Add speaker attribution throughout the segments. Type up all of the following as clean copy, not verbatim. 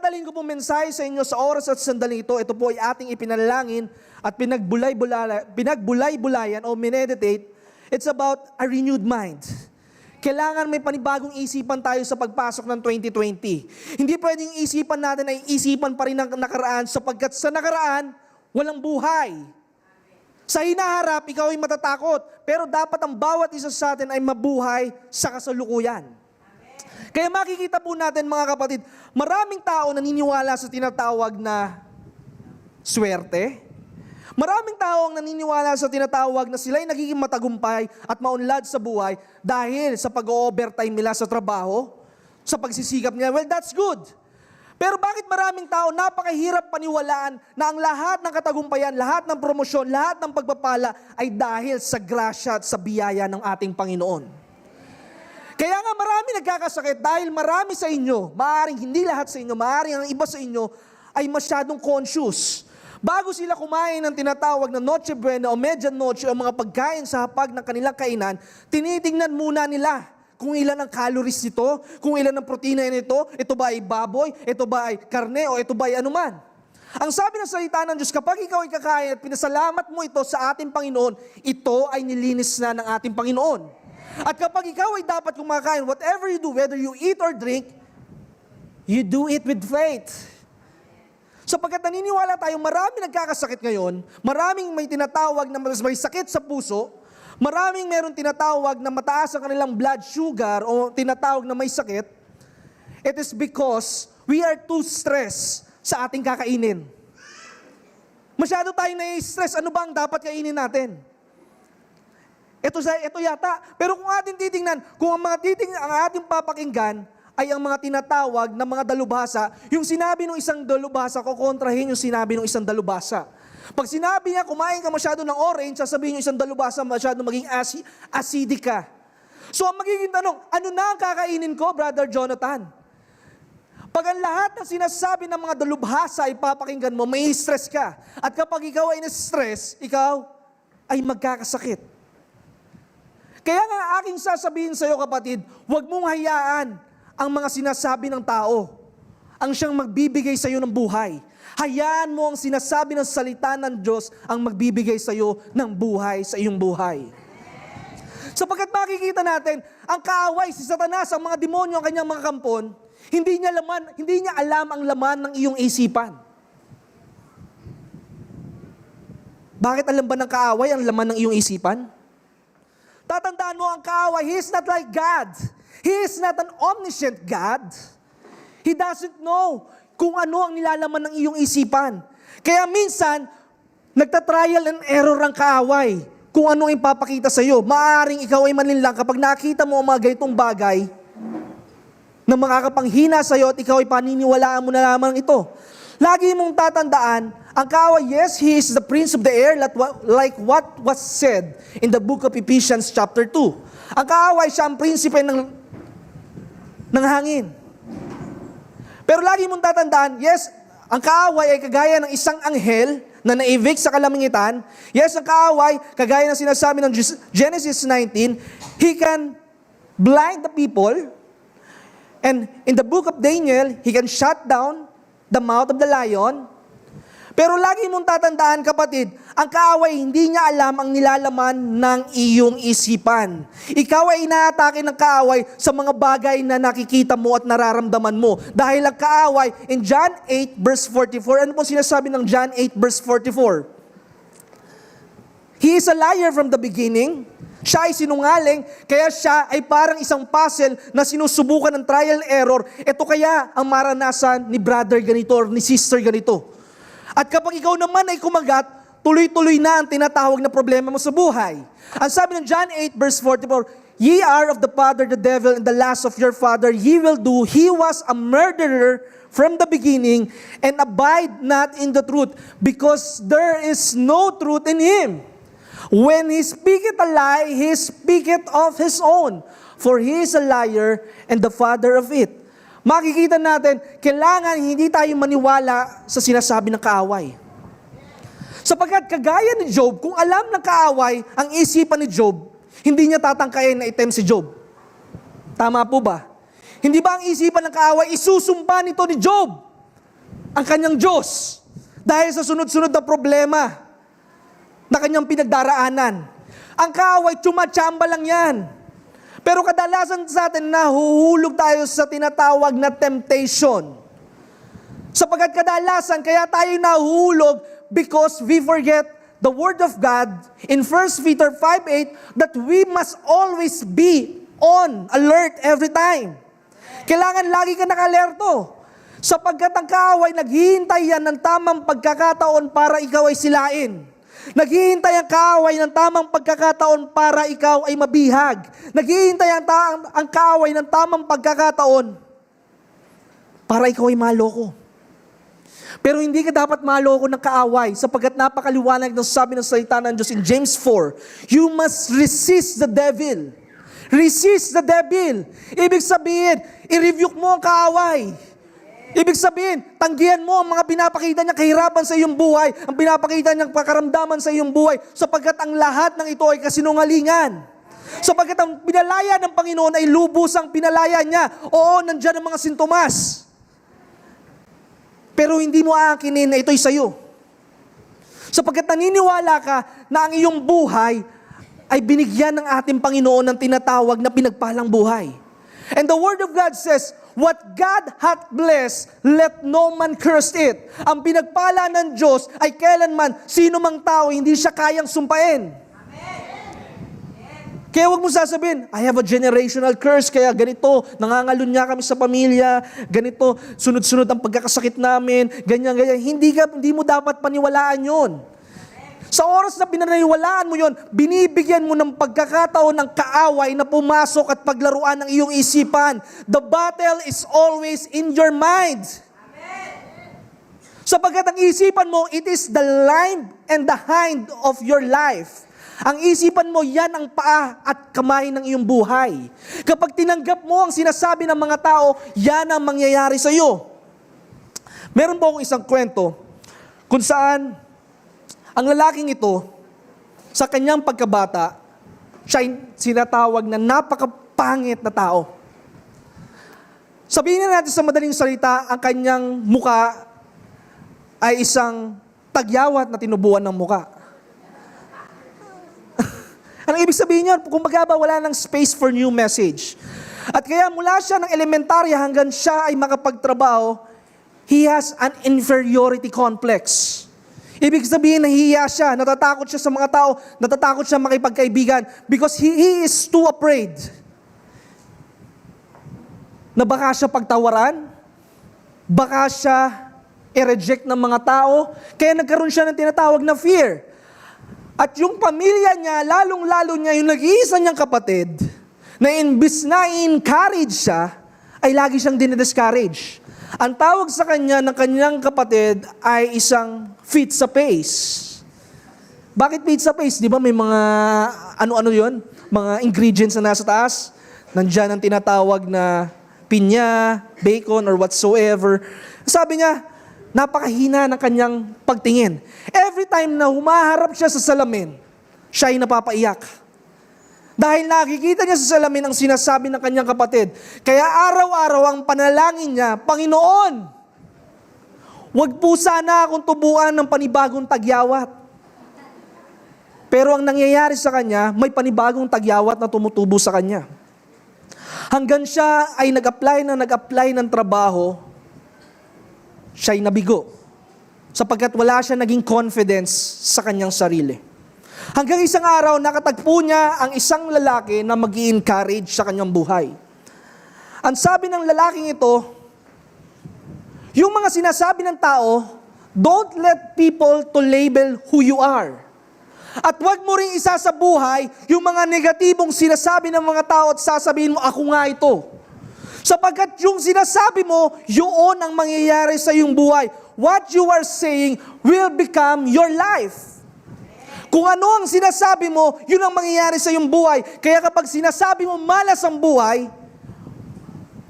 Speaker 1: dadalhin ko pong mensahe sa inyo sa oras at sandali ito po ay ating ipinalangin at pinagbulay-bulayan o mineditate. It's about a renewed mind. Kailangan may panibagong isipan tayo sa pagpasok ng 2020. Hindi pwedeng isipan natin ay isipan pa rin ng nakaraan sapagkat sa nakaraan, walang buhay. Sa hinaharap, ikaw ay matatakot, pero dapat ang bawat isa sa atin ay mabuhay sa kasalukuyan. Kaya makikita po natin mga kapatid, maraming tao naniniwala sa tinatawag na swerte. Maraming tao ang naniniwala sa tinatawag na sila'y nagiging matagumpay at maunlad sa buhay dahil sa pag-overtime nila sa trabaho, sa pagsisikap nila. Well, that's good. Pero bakit maraming tao napakahirap paniwalaan na ang lahat ng katagumpayan, lahat ng promosyon, lahat ng pagpapala ay dahil sa grasya at sa biyaya ng ating Panginoon? Kaya nga marami nagkakasakit dahil marami sa inyo, maaaring hindi lahat sa inyo, maaaring ang iba sa inyo ay masyadong conscious. Bago sila kumain ng tinatawag na Noche Buena o Medianoche o mga pagkain sa hapag ng kanilang kainan, tinitingnan muna nila kung ilan ang calories nito, kung ilan ang protina nito, ito ba ay baboy, ito ba ay karne o ito ba ay anuman. Ang sabi ng salita ng Diyos, kapag ikaw ay kakain at pinasalamat mo ito sa ating Panginoon, ito ay nilinis na ng ating Panginoon. At kapag ikaw ay dapat kumakain, whatever you do, whether you eat or drink, you do it with faith. Sapagkat naniniwala tayo, marami nagkakasakit ngayon, maraming may tinatawag na may sakit sa puso, maraming meron tinatawag na mataas ang kanilang blood sugar o tinatawag na may sakit. It is because we are too stressed sa ating kakainin. Masyado tayong nai-stress, ano ba ang dapat kainin natin? Ito yata. Pero kung ating titingnan, kung ang ating papakinggan ay ang mga tinatawag na mga dalubhasa, yung sinabi ng isang dalubhasa, kukontrahin yung sinabi ng isang dalubhasa. Pag sinabi niya, kumain ka masyado ng orange, sasabihin yung isang dalubhasa, masyado maging acidic ka. So ang magiging tanong, ano na ang kakainin ko, Brother Jonathan? Pag ang lahat ng sinasabi ng mga dalubhasa ay papakinggan mo, may stress ka. At kapag ikaw ay na-stress, ikaw ay magkakasakit. Kaya nga aking sasabihin sa iyo kapatid, huwag mong hayaan ang mga sinasabi ng tao, ang siyang magbibigay sa iyo ng buhay. Hayaan mo ang sinasabi ng salita ng Diyos ang magbibigay sa iyo ng buhay sa iyong buhay. Sapagkat makikita natin, ang kaaway, si Satanas, ang mga demonyo, ang kanyang mga kampon, hindi niya alam ang laman ng iyong isipan. Bakit alam ba ng kaaway ang laman ng iyong isipan? Tatandaan mo ang kaaway, he is not like God. He is not an omniscient God. He doesn't know kung ano ang nilalaman ng iyong isipan. Kaya minsan, nagtatrial and error ang kaaway kung ano ang ipapakita sa iyo. Maaring ikaw ay malinlang kapag nakita mo ang mga ganitong bagay na makakapanghina sa iyo at ikaw ay paniniwalaan mo na lamang ito. Lagi mong tatandaan, ang kaaway, yes, he is the prince of the air, like what was said in the book of Ephesians chapter 2. Ang kaaway, siya ang prinsipe ng hangin. Pero lagi mong tatandaan, yes, ang kaaway ay kagaya ng isang anghel na na-evict sa kalangitan. Yes, ang kaaway, kagaya ng sinasabi ng Genesis 19, he can blind the people. And in the book of Daniel, he can shut down the mouth of the lion. Pero lagi mong tatandaan kapatid, ang kaaway hindi niya alam ang nilalaman ng iyong isipan. Ikaw ay inaatake ng kaaway sa mga bagay na nakikita mo at nararamdaman mo. Dahil ang kaaway, in John 8 verse 44, ano po sinasabi ng John 8 verse 44? He is a liar from the beginning. Siya ay sinungaling, kaya siya ay parang isang puzzle na sinusubukan ng trial and error. Ito kaya ang maranasan ni brother ganito or ni sister ganito. At kapag ikaw naman ay kumagat, tuloy-tuloy na ang tinatawag na problema mo sa buhay. Ang sabi ng John 8 verse 44, ye are of the father the devil and the lust of your father ye will do. He was a murderer from the beginning and abide not in the truth because there is no truth in him. When he speaketh a lie, he speaketh of his own, for he is a liar and the father of it. Makikita natin, kailangan hindi tayo maniwala sa sinasabi ng kaaway. Sapagkat kagaya ni Job, kung alam ng kaaway ang isipan ni Job, hindi niya tatangkayin na item si Job. Tama po ba? Hindi ba ang isipan ng kaaway, isusumpa nito ni Job? ang kanyang Diyos dahil sa sunod-sunod na problema na kanyang pinagdaraanan. Ang kaaway, tsuma-tsamba lang yan. Pero kadalasan sa atin, nahuhulog tayo sa tinatawag na temptation. Sapagkat kadalasan, kaya tayo nahuhulog because we forget the Word of God in 1 Peter 5:8 that we must always be on alert every time. Kailangan lagi ka naka-alerto. Sapagkat ang kaaway, naghihintay yan ng tamang pagkakataon para ikaw ay silain. Naghihintay ang kaaway ng tamang pagkakataon para ikaw ay mabihag. Naghihintay ang kaaway ng tamang pagkakataon para ikaw ay maloko. Pero hindi ka dapat maloko ng kaaway sapagkat napakaliwanag ng sabi ng salita ng Diyos in James 4, you must resist the devil. Resist the devil. Ibig sabihin, i-rebuke mo ang kaaway. Ibig sabihin, tanggihan mo ang mga pinapakita niyang kahirapan sa iyong buhay, ang pinapakita niyang pakaramdaman sa iyong buhay, sapagkat ang lahat ng ito ay kasinungalingan. Sapagkat ang pinalaya ng Panginoon ay lubusang pinalaya niya. Oo, nandiyan ang mga sintomas. Pero hindi mo aakinin na ito'y sa'yo. Sapagkat naniniwala ka na ang iyong buhay ay binigyan ng ating Panginoon ng tinatawag na pinagpalang buhay. And the Word of God says, what God hath blessed, let no man curse it. Ang pinagpala ng Diyos ay kailanman, sino mang tao, hindi siya kayang sumpain. Kaya huwag mo sasabihin, I have a generational curse, kaya ganito, nangangalunya kami sa pamilya, ganito, sunod-sunod ang pagkakasakit namin, ganyan. Hindi mo dapat paniwalaan yon. Sa oras na pinaniniwalaan mo yon, binibigyan mo ng pagkakataon ng kaaway na pumasok at paglaruan ng iyong isipan. The battle is always in your mind. Sapagkat ang isipan mo, it is the line and the hind of your life. Ang isipan mo, yan ang paa at kamay ng iyong buhay. Kapag tinanggap mo ang sinasabi ng mga tao, yan ang mangyayari sa iyo. Meron po akong isang kwento kung saan ang lalaking ito, sa kanyang pagkabata, siya ay sinatawag na napakapangit na tao. Sabihin na natin sa madaling salita, ang kanyang muka ay isang tagyawat na tinubuan ng muka. Anong ibig sabihin niyan? Kung magaba, wala ng space for new message. At kaya mula siya ng elementarya hanggang siya ay makapagtrabaho, he has an inferiority complex. Ibig sabihin, nahihiya siya, natatakot siya sa mga tao, natatakot siya makipagkaibigan because he is too afraid na baka siya pagtawaran, baka siya i-reject ng mga tao, kaya nagkaroon siya ng tinatawag na fear. At yung pamilya niya, lalong-lalo niya, yung nag-iisa niyang kapatid, na imbis na i-encourage siya, ay lagi siyang dinidiscourage. Ang tawag sa kanya ng kanyang kapatid ay isang fit sa pace. Bakit fit sa pace? Di ba may mga ano-ano yon? Mga ingredients na nasa taas. Nandiyan ang tinatawag na pinya, bacon, or whatsoever. Sabi niya, napakahina ng kanyang pagtingin. Every time na humaharap siya sa salamin, siya ay napapaiyak. Dahil nakikita niya sa salamin ang sinasabi ng kanyang kapatid. Kaya araw-araw ang panalangin niya, Panginoon, wag po sana akong tubuan ng panibagong tagyawat. Pero ang nangyayari sa kanya, may panibagong tagyawat na tumutubo sa kanya. Hanggang siya ay nag-apply ng trabaho, siya'y nabigo. Sapagkat wala siya naging confidence sa kanyang sarili. Hanggang isang araw, nakatagpo niya ang isang lalaki na mag-i-encourage sa kanyang buhay. Ang sabi ng lalaking ito, yung mga sinasabi ng tao, don't let people to label who you are. At huwag mo rin isa sa buhay yung mga negatibong sinasabi ng mga tao at sasabihin mo, ako nga ito. Sapagkat yung sinasabi mo, yun ang mangyayari sa iyong buhay. What you are saying will become your life. Kung ano ang sinasabi mo, yun ang mangyayari sa iyong buhay. Kaya kapag sinasabi mo malas ang buhay,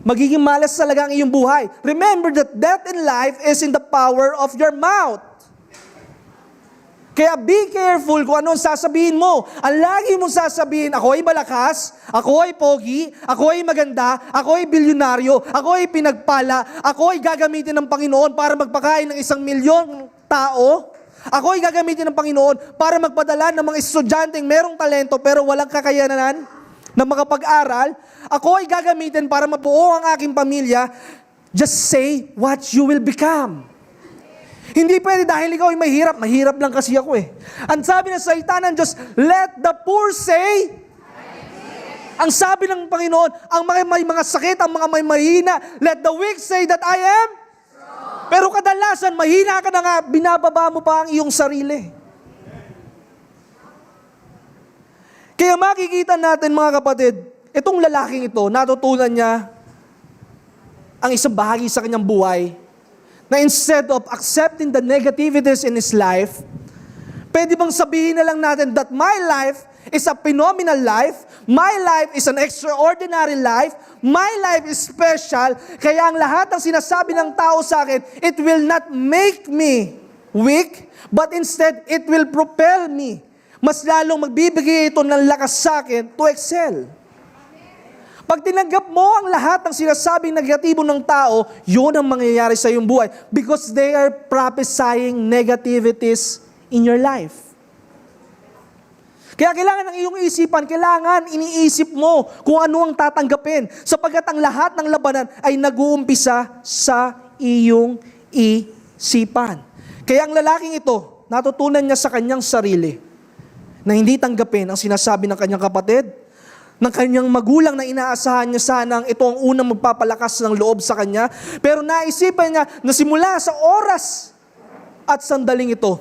Speaker 1: magiging malas talaga ang iyong buhay. Remember that death and life is in the power of your mouth. Kaya be careful kung ano ang sasabihin mo. Ang lagi mong sasabihin, ako ay malakas, ako ay pogi, ako ay maganda, ako ay bilyonaryo, ako ay pinagpala, ako ay gagamitin ng Panginoon para magpakain ng 1,000,000 tao. Ako ay gagamitin ng Panginoon para magpadala ng mga estudyanteng merong talento pero walang kakayanan na makapag-aral. Ako ay gagamitin para mabuo ang aking pamilya. Just say what you will become. Hindi pwede dahil ikaw ay mahirap. Mahirap lang kasi ako eh. Ang sabi ng salita ng Diyos, let the poor say, ang sabi ng Panginoon, ang may mga sakit, ang mga may mahina, let the weak say that I am. Pero kadalasan, mahina ka na nga, binababa mo pa ang iyong sarili. Kaya makikita natin mga kapatid, itong lalaking ito, natutunan niya ang isang bahagi sa kanyang buhay, na instead of accepting the negativities in his life, pwede bang sabihin na lang natin that my life is a phenomenal life, my life is an extraordinary life, my life is special, kaya ang lahat ng sinasabi ng tao sa akin, it will not make me weak, but instead, it will propel me. Mas lalong magbibigay ito ng lakas sa akin to excel. Pag tinanggap mo ang lahat ng sinasabing negatibo ng tao, yun ang mangyayari sa iyong buhay because they are prophesying negativities in your life. Kaya kailangan ng iyong isipan, kailangan iniisip mo kung ano ang tatanggapin sapagkat ang lahat ng labanan ay nag-uumpisa sa iyong isipan. Kaya ang lalaking ito, natutunan niya sa kanyang sarili na hindi tanggapin ang sinasabi ng kanyang kapatid, ng kanyang magulang na inaasahan niya sanang ito ang unang magpapalakas ng loob sa kanya. Pero naisipan niya na simula sa oras at sandaling ito,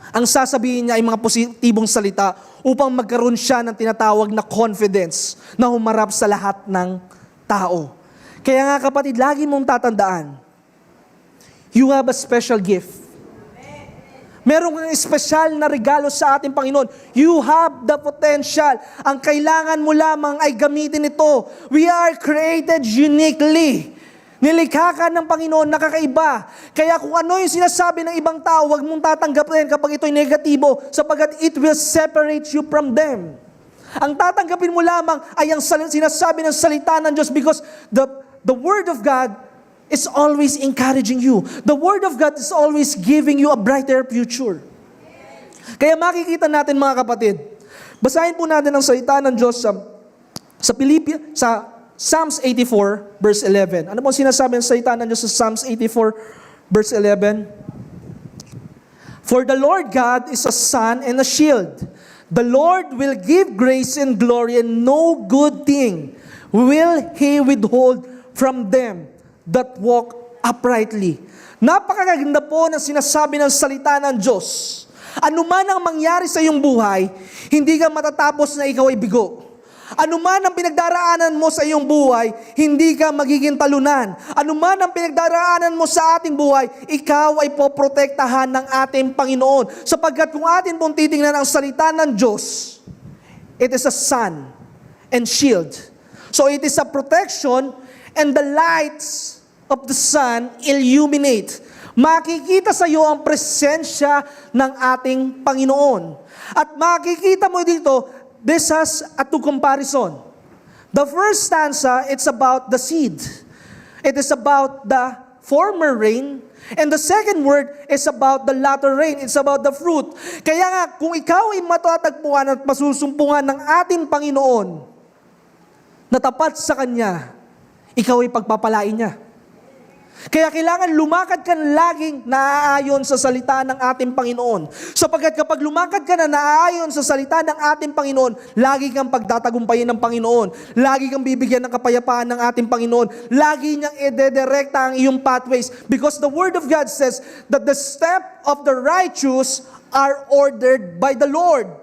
Speaker 1: ang sasabihin niya ay mga positibong salita upang magkaroon siya ng tinatawag na confidence na humarap sa lahat ng tao. Kaya nga kapatid, lagi mong tatandaan, you have a special gift. Meron kang espesyal na regalo sa ating Panginoon. You have the potential. Ang kailangan mo lamang ay gamitin ito. We are created uniquely. Nilikha ka ng Panginoon na kakaiba. Kaya kung ano yung sinasabi ng ibang tao, huwag mong tatanggapin kapag ito'y negatibo sapagkat it will separate you from them. Ang tatanggapin mo lamang ay ang sinasabi ng salita ng Diyos because the Word of God is always encouraging you. The Word of God is always giving you a brighter future. Kaya makikita natin mga kapatid, basahin po natin ang salita ng Diyos sa Psalms 84 verse 11. Ano po sinasabi ng salita ng Diyos sa Psalms 84 verse 11? For the Lord God is a sun and a shield. The Lord will give grace and glory, and no good thing will He withhold from them that walk uprightly. Napakaganda po ng sinasabi ng salita ng Diyos. Ano man ang mangyari sa iyong buhay, hindi ka matatapos na ikaw ay bigo. Ano man ang pinagdaraanan mo sa iyong buhay, hindi ka magiging talunan. Ano man ang pinagdaraanan mo sa ating buhay, ikaw ay poprotektahan ng ating Panginoon. Sapagkat kung atin pong titingnan ang salita ng Diyos, it is a sun and shield. So it is a protection and the lights of the sun illuminate. Makikita sa iyo ang presensya ng ating Panginoon. At makikita mo dito, this has a two comparison. The first stanza, it's about the seed. It is about the former rain. And the second word is about the latter rain. It's about the fruit. Kaya nga, kung ikaw ay matatagpuan at masusumpungan ng ating Panginoon na tapat sa Kanya, ikaw ay pagpapalain niya. Kaya kailangan lumakad ka na laging naaayon sa salita ng ating Panginoon. Sapagkat kapag lumakad ka na naaayon sa salita ng ating Panginoon, lagi kang pagtatagumpayin ng Panginoon. Lagi kang bibigyan ng kapayapaan ng ating Panginoon. Lagi niyang idedirekta ang iyong pathways. Because the Word of God says that the step of the righteous are ordered by the Lord.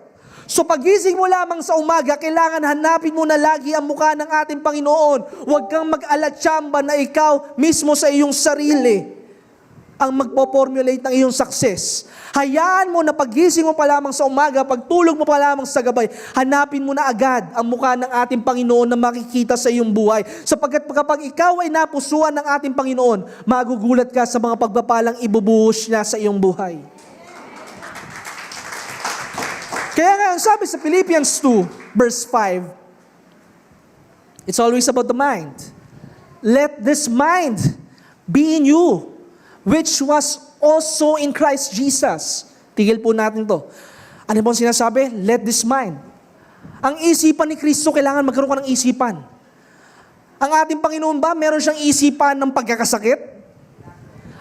Speaker 1: So pagising mo lamang sa umaga, kailangan hanapin mo na lagi ang mukha ng ating Panginoon. Huwag kang mag-alatsamba na ikaw mismo sa iyong sarili ang magpo-formulate ng iyong success. Hayaan mo na pagising mo pa lamang sa umaga, pagtulog mo pa lamang sa gabay, hanapin mo na agad ang mukha ng ating Panginoon na makikita sa iyong buhay. Sapagkat kapag ikaw ay napusuan ng ating Panginoon, magugulat ka sa mga pagpapalang ibubuhos niya sa iyong buhay. Kaya nga, ang sabi sa Philippians 2, verse 5, it's always about the mind. Let this mind be in you, which was also in Christ Jesus. Tigil po natin to. Ano po ang sinasabi? Let this mind. Ang isipan ni Kristo, kailangan magkaroon ka ng isipan. Ang ating Panginoon ba, meron siyang isipan ng pagkakasakit?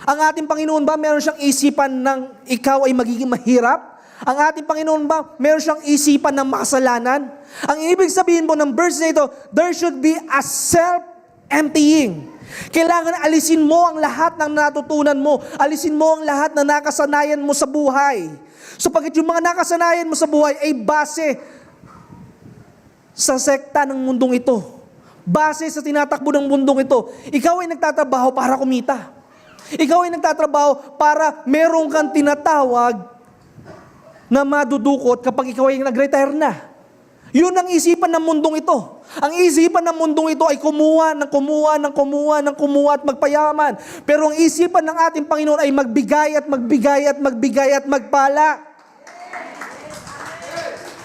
Speaker 1: Ang ating Panginoon ba, meron siyang isipan ng ikaw ay magiging mahirap? Ang ating Panginoon ba, meron siyang isipan ng makasalanan? Ang ibig sabihin po ng verse na ito, there should be a self-emptying. Kailangan alisin mo ang lahat ng natutunan mo. Alisin mo ang lahat na nakasanayan mo sa buhay. Sapagkat yung mga nakasanayan mo sa buhay ay base sa sekta ng mundong ito. Base sa tinatakbo ng mundong ito. Ikaw ay nagtatrabaho para kumita. Ikaw ay nagtatrabaho para meron kang tinatawag na madudukot kapag ikaw ay nag-retire na. Yun ang isipan ng mundong ito. Ang isipan ng mundong ito ay kumuha at magpayaman. Pero ang isipan ng ating Panginoon ay magbigay at magbigay at magbigay at magpala.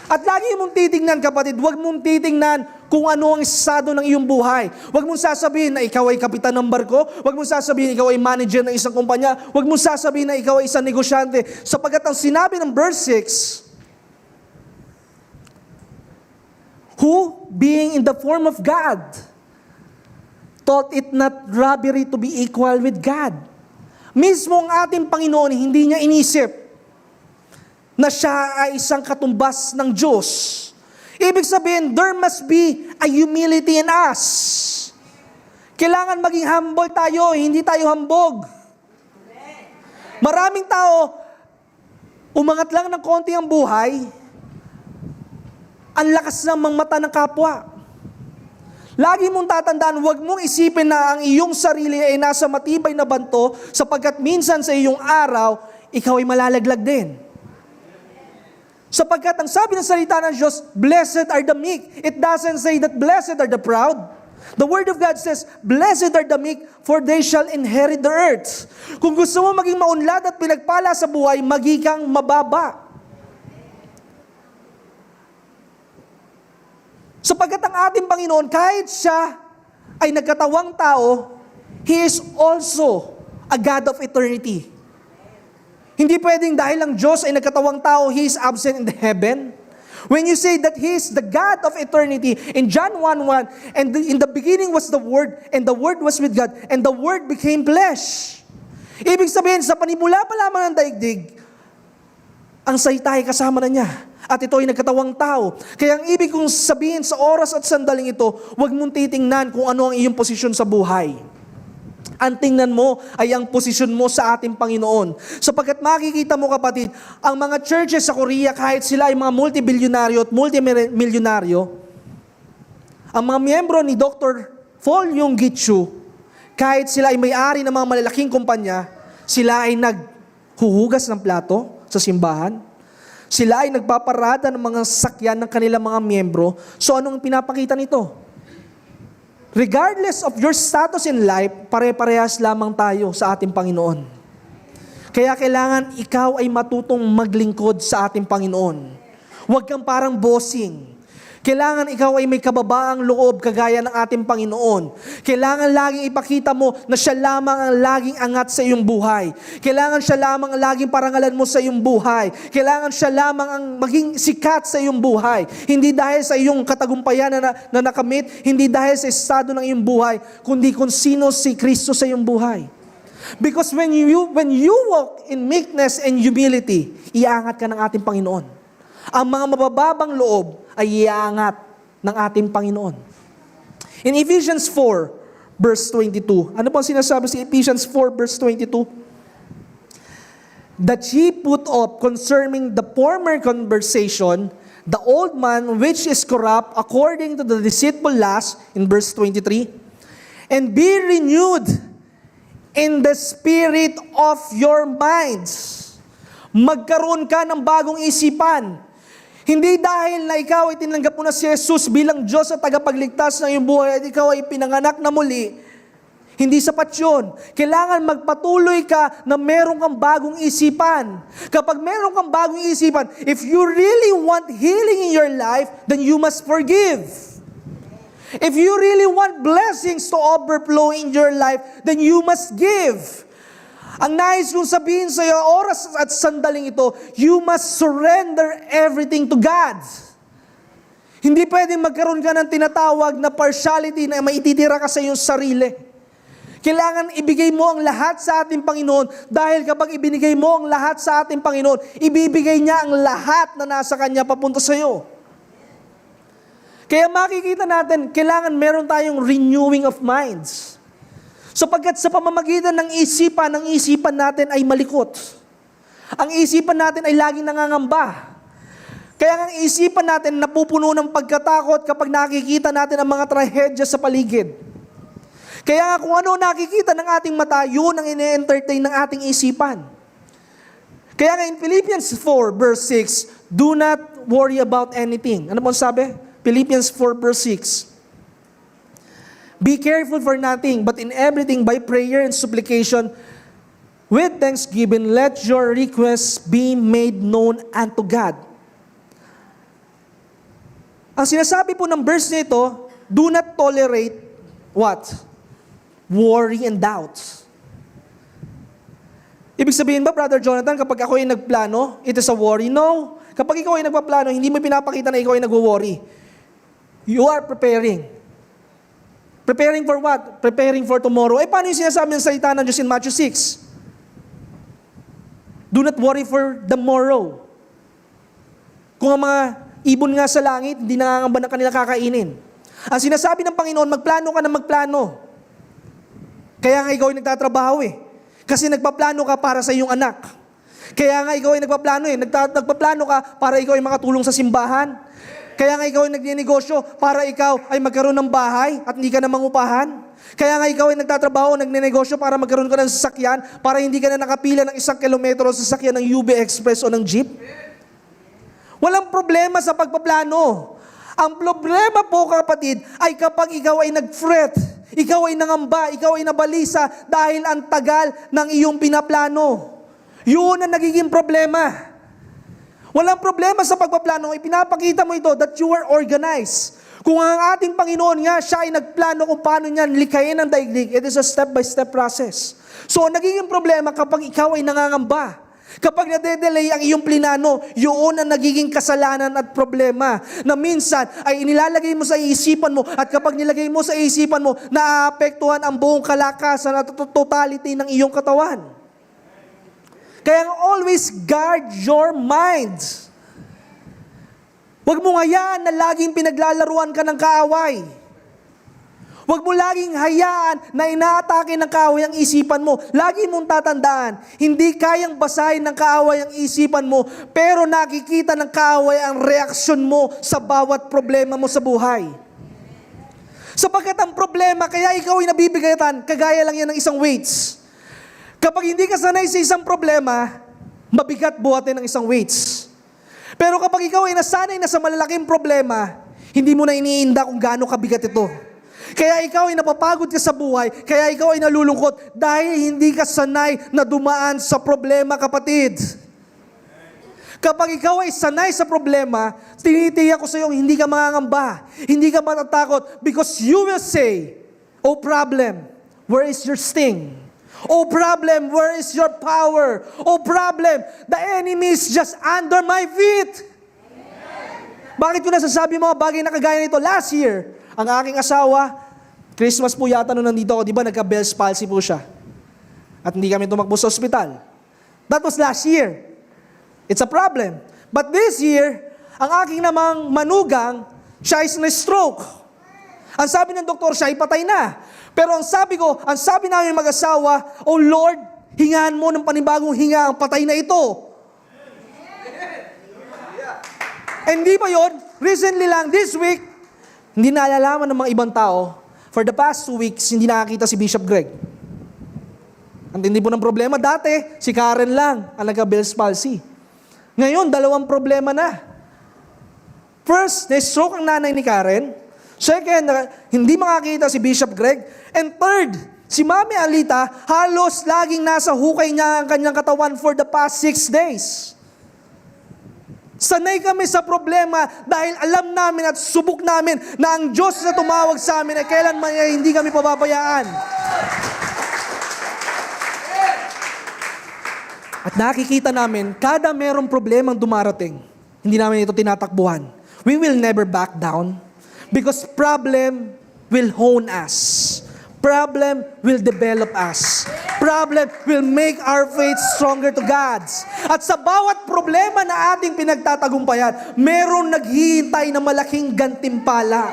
Speaker 1: At lagi mong titingnan, kapatid, huwag mong titingnan kung ano ang estado ng iyong buhay. Huwag mong sasabihin na ikaw ay kapitan ng barko. Huwag mong sasabihin na ikaw ay manager ng isang kumpanya. Huwag mong sasabihin na ikaw ay isang negosyante. Sapagkat ang sinabi ng verse 6, who, being in the form of God, thought it not robbery to be equal with God. Mismo ang ating Panginoon, hindi niya inisip na siya ay isang katumbas ng Diyos. Ibig sabihin, there must be a humility in us. Kailangan maging humble tayo, hindi tayo hambog. Maraming tao, umangat lang ng konti ang buhay, ang lakas ng mga mata ng kapwa. Lagi mong tatandaan, huwag mong isipin na ang iyong sarili ay nasa matibay na banto sapagkat minsan sa iyong araw, ikaw ay malalaglag din. Sapagkat ang sabi ng salita ng Diyos, blessed are the meek. It doesn't say that blessed are the proud. The Word of God says, blessed are the meek, for they shall inherit the earth. Kung gusto mo maging maunlad at pinagpala sa buhay, maging mababa. Sapagkat ang ating Panginoon, kahit siya ay nagkatawang tao, He is also a God of eternity. Hindi pwedeng dahil ang Diyos ay nagkatawang tao, He is absent in the heaven. When you say that He is the God of eternity, in John 1:1, and in the beginning was the Word, and the Word was with God, and the Word became flesh. Ibig sabihin, sa panimula pa lamang ng daigdig, ang salita ay kasama na niya. At ito ay nagkatawang tao. Kaya ang ibig kong sabihin sa oras at sandaling ito, huwag mong titingnan kung ano ang iyong posisyon sa buhay. Ang tingnan mo ay ang posisyon mo sa ating Panginoon. Sapagkat makikita mo, kapatid, ang mga churches sa Korea, kahit sila ay mga multibilyonaryo at multimilyonaryo, ang mga miyembro ni Dr. Paul Yong-Gitchu, kahit sila ay may-ari ng mga malalaking kumpanya, sila ay naghuhugas ng plato sa simbahan. Sila ay nagpaparada ng mga sakyan ng kanilang mga miyembro. So anong pinapakita nito? Regardless of your status in life, pare-parehas lamang tayo sa ating Panginoon. Kaya kailangan ikaw ay matutong maglingkod sa ating Panginoon. Huwag kang parang bossing. Kailangan ikaw ay may kababaang loob kagaya ng ating Panginoon. Kailangan laging ipakita mo na siya lamang ang laging angat sa iyong buhay. Kailangan siya lamang ang laging parangalan mo sa iyong buhay. Kailangan siya lamang ang maging sikat sa iyong buhay. Hindi dahil sa iyong katagumpayan na nakamit, hindi dahil sa estado ng iyong buhay, kundi kung sino si Kristo sa iyong buhay. Because when you walk in meekness and humility, iaangat ka ng ating Panginoon. Ang mga mabababang loob ay iaangat ng ating Panginoon. In Ephesians 4, verse 22, ano pong sinasabi sa Ephesians 4, verse 22? That ye put off concerning the former conversation, the old man which is corrupt according to the deceitful lust, in verse 23, and be renewed in the spirit of your minds. Magkaroon ka ng bagong isipan. Hindi dahil na ikaw ay tinanggap mo na si Jesus bilang Diyos at tagapagligtas ng iyong buhay at ikaw ay pinanganak na muli, Hindi sapat yun. Kailangan magpatuloy ka na meron kang bagong isipan. Kapag meron kang bagong isipan, if you really want healing in your life, then you must forgive. If you really want blessings to overflow in your life, then you must give. Ang nais kong sabihin sa iyo, oras at sandaling ito, you must surrender everything to God. Hindi pwedeng magkaroon ka ng tinatawag na partiality na maititira ka sa iyong sarili. Kailangan ibigay mo ang lahat sa ating Panginoon dahil kapag ibinigay mo ang lahat sa ating Panginoon, ibibigay niya ang lahat na nasa Kanya papunta sa iyo. Kaya makikita natin, kailangan meron tayong renewing of minds. Sapagkat sa pamamagitan ng isipan natin ay malikot. Ang isipan natin ay laging nangangamba. Kaya ang isipan natin napupuno ng pagkatakot kapag nakikita natin ang mga trahedya sa paligid. Kaya kung ano nakikita ng ating mata, yun ang ine-entertain ng ating isipan. Kaya nga in Philippians 4 verse 6, do not worry about anything. Ano po sabi? Philippians 4 verse 6. Be careful for nothing, but in everything by prayer and supplication, with thanksgiving, let your requests be made known unto God. Ang sinasabi po ng verse nito, do not tolerate what? Worry and doubts. Ibig sabihin ba, Brother Jonathan, kapag ako ay nagplano, it is a worry? No. Kapag ikaw ay nagpaplano, hindi mo pinapakita na ikaw ay nagwo-worry. You are preparing. Preparing for what? Preparing for tomorrow. Paano yung sinasabi ng salita ng Diyos in Matthew 6? Do not worry for the morrow. Kung ang mga ibon nga sa langit, hindi nangangamba ng kanila kakainin. Ang sinasabi ng Panginoon, magplano ka na magplano. Kaya nga ikaw ay nagtatrabaho Kasi nagpaplano ka para sa iyong anak. Kaya nga ikaw ay nagpaplano nagpaplano ka para ikaw ay makatulong sa simbahan. Kaya nga ikaw ay nagnenegosyo para ikaw ay magkaroon ng bahay at hindi ka na mangupahan. Kaya nga ikaw ay nagtatrabaho, nagnenegosyo para magkaroon ka ng sasakyan para hindi ka na nakapila ng 1 kilometro sa sasakyan ng UB Express o ng jeep. Walang problema sa pagpaplano. Ang problema po, kapatid, ay kapag ikaw ay nag-fret, ikaw ay nangamba, ikaw ay nabalisa dahil ang tagal ng iyong pinaplano. Yun ang nagiging problema. Walang problema sa pagpaplano. Ipinapakita mo ito that you are organized. Kung ang ating Panginoon nga, siya ay nagplano kung paano niya likayin ang daigdig, it is a step-by-step process. So, nagiging problema kapag ikaw ay nangangamba. Kapag nade-delay ang iyong plinano, yun ang nagiging kasalanan at problema na minsan ay inilalagay mo sa isipan mo at kapag nilagay mo sa isipan mo, naaapektuhan ang buong kalakasan at totality ng iyong katawan. Kaya always guard your mind. Huwag mong hayaan na laging pinaglalaruan ka ng kaaway. Huwag mo laging hayaan na inaatake ng kaaway ang isipan mo. Lagi mong tatandaan, hindi kayang basahin ng kaaway ang isipan mo, pero nakikita ng kaaway ang reaksyon mo sa bawat problema mo sa buhay. Sapagkat ang problema, kaya ikaw ay nabibigatan, kagaya lang yan ng isang weights. Kapag hindi ka sanay sa isang problema, mabigat buhatin ng isang weights. Pero kapag ikaw ay nasanay na sa malalaking problema, hindi mo na iniinda kung gaano kabigat ito. Kaya ikaw ay napapagod ka sa buhay, kaya ikaw ay nalulungkot dahil hindi ka sanay na dumaan sa problema, kapatid. Kapag ikaw ay sanay sa problema, tinitiyak ko sa iyo, hindi ka mangangamba, hindi ka matatakot because you will say, "Oh problem, where is your sting? Oh problem, where is your power? Oh problem, the enemy is just under my feet." Bakit ko nasasabi mga bagay na kagaya nito? Last year, ang aking asawa, Christmas po yata nung nandito ako, di ba nagka-Bell's palsy po siya. At hindi kami tumakbo sa ospital. That was last year. It's a problem. But this year, ang aking namang manugang, siya is na-stroke. Ang sabi ng doktor, siya ay patay na. Pero ang sabi namin mag-asawa, "Oh Lord, hingaan mo ng panibagong hinga ang patay na ito." And di pa yun, recently lang, this week, hindi naalalaman ng mga ibang tao, for the past 2 weeks, hindi nakakita si Bishop Greg. Ang tindi po ng problema, dati, si Karen lang ang nagka-Bell's palsy. Ngayon, 2 problema na. First, na-stroke ang nanay ni Karen. Second, hindi makakita si Bishop Greg. And third, Si Mami Alita, halos laging nasa hukay niya ang kanyang katawan for the past 6 days. Sanay kami sa problema dahil alam namin at subok namin na ang Diyos na tumawag sa amin ay kailanman ay hindi kami pababayaan. At nakikita namin, kada merong problemang dumarating, hindi namin ito tinatakbuhan. We will never back down because problem will hone us. Problem will develop us. Problem will make our faith stronger to God's. At sa bawat problema na ating pinagtatagumpayan, meron naghihintay na malaking gantimpala.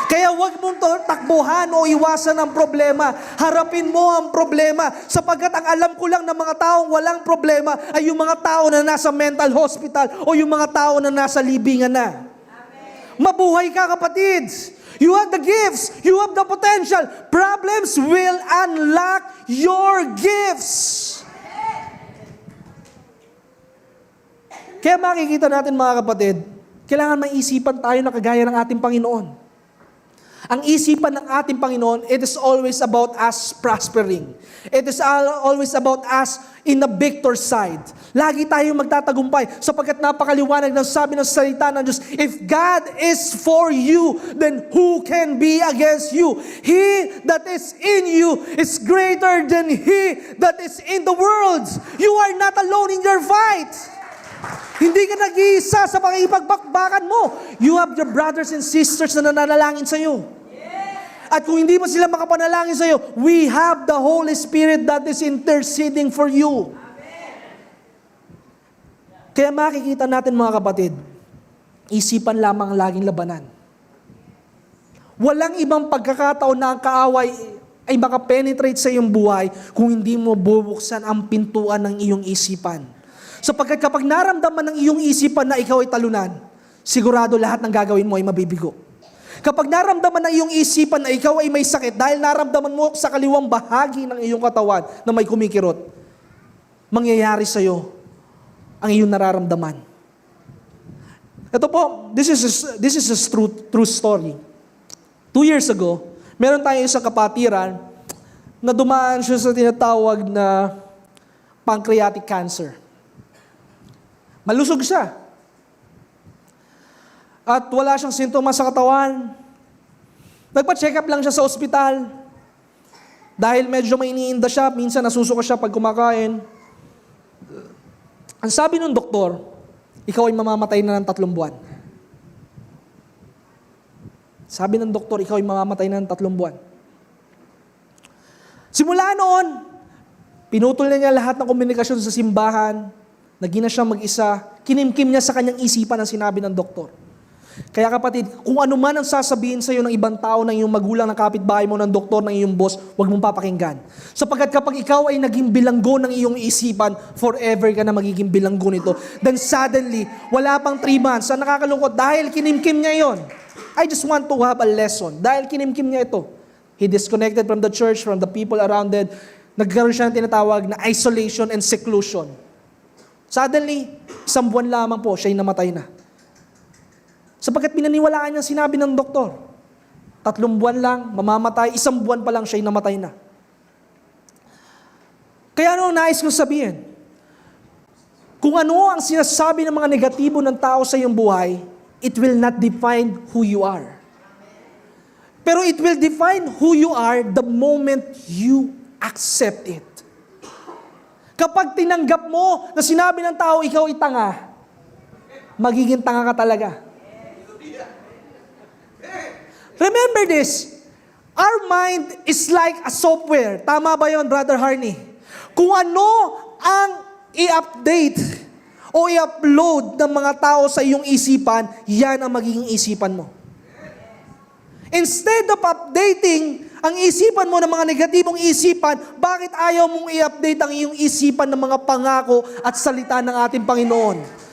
Speaker 1: Kaya huwag mong takbuhan o iwasan ang problema. Harapin mo ang problema. Sapagkat ang alam ko lang ng mga taong walang problema ay yung mga tao na nasa mental hospital o yung mga tao na nasa libingan na. Mabuhay ka, kapatid. You have the gifts. You have the potential. Problems will unlock your gifts. Kaya makikita natin, mga kapatid, kailangan maisipan tayo na kagaya ng ating Panginoon. Ang isipan ng ating Panginoon, it is always about us prospering. It is always about us in the victor side. Lagi tayong magtatagumpay sapagkat napakaliwanag ng sabi ng salita ng Diyos, if God is for you, then who can be against you? He that is in you is greater than he that is in the world. You are not alone in your fight. Hindi ka nag-iisa sa pakipagbakbakan mo. You have your brothers and sisters na nananalangin sa iyo. At kung hindi mo sila makapanalangin sa iyo, we have the Holy Spirit that is interceding for you. Kaya makikita natin, mga kapatid, isipan lamang ang laging labanan. Walang ibang pagkakataon na ang kaaway ay makapenetrate sa iyong buhay kung hindi mo bubuksan ang pintuan ng iyong isipan. Sapagkat kapag naramdaman ng iyong isipan na ikaw ay talunan, sigurado lahat ng gagawin mo ay mabibigo. Kapag naramdaman ng iyong isipan na ikaw ay may sakit dahil naramdaman mo sa kaliwang bahagi ng iyong katawan na may kumikirot, mangyayari sa iyo ang iyong nararamdaman. Ito po, this is a true story. 2 years ago, meron tayong isang kapatiran na dumaan siya sa tinatawag na pancreatic cancer. Malusog siya. At wala siyang sintomas sa katawan. Nagpa-check up lang siya sa ospital. Dahil medyo may iniinda siya, minsan nasusuka siya pag kumakain. Ang sabi ng doktor, ikaw ay mamamatay na ng 3 buwan. Sabi ng doktor, ikaw ay mamamatay na ng 3 buwan. Simula noon, pinutol niya lahat ng komunikasyon sa simbahan, naging na siya mag-isa, kinimkim niya sa kanyang isipan ang sinabi ng doktor. Kaya kapatid, kung ano man ang sasabihin sa iyo ng ibang tao, ng iyong magulang, ng kapitbahay mo, ng doktor, ng iyong boss, huwag mong papakinggan. Sapagkat kapag ikaw ay naging bilanggo ng iyong isipan, forever ka na magiging bilanggo nito. Then suddenly, wala pang 3 months, ang nakakalungkot, dahil kinimkim niya yon. I just want to have a lesson. Dahil kinimkim niya ito, he disconnected from the church, from the people around it. Nagkaroon siya ng tinatawag na isolation and seclusion. Suddenly, 1 buwan lamang po, siya'y namatay na. Sapagkat pinaniwalaan niya sinabi ng doktor, 3 buwan lang, mamamatay, 1 buwan pa lang siya'y namatay na. Kaya ano nais kong sabihin? Kung ano ang sinasabi ng mga negatibo ng tao sa iyong buhay, it will not define who you are. Pero it will define who you are the moment you accept it. Kapag tinanggap mo na sinabi ng tao, ikaw ay tanga, magiging tanga ka talaga. Remember this, our mind is like a software. Tama ba yon, Brother Harney? Kung ano ang i-update o i-upload ng mga tao sa iyong isipan, yan ang magiging isipan mo. Instead of updating ang isipan mo ng mga negatibong isipan, bakit ayaw mong i-update ang iyong isipan ng mga pangako at salita ng ating Panginoon?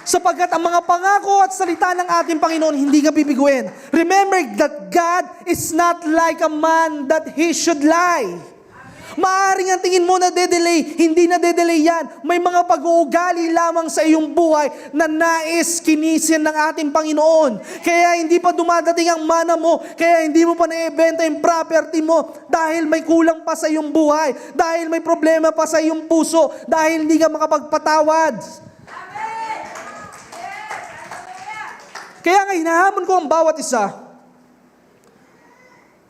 Speaker 1: Sapagkat ang mga pangako at salita ng ating Panginoon, hindi ka bibiguin. Remember that God is not like a man that He should lie. Maaring ang tingin mo na de-delay, hindi na de-delay yan. May mga pag-uugali lamang sa iyong buhay na nais kinisin ng ating Panginoon. Kaya hindi pa dumadating ang mana mo, kaya hindi mo pa na-ibenta yung property mo dahil may kulang pa sa iyong buhay, dahil may problema pa sa iyong puso, dahil hindi ka makapagpatawad. Kaya nga hinahamon ko ang bawat isa.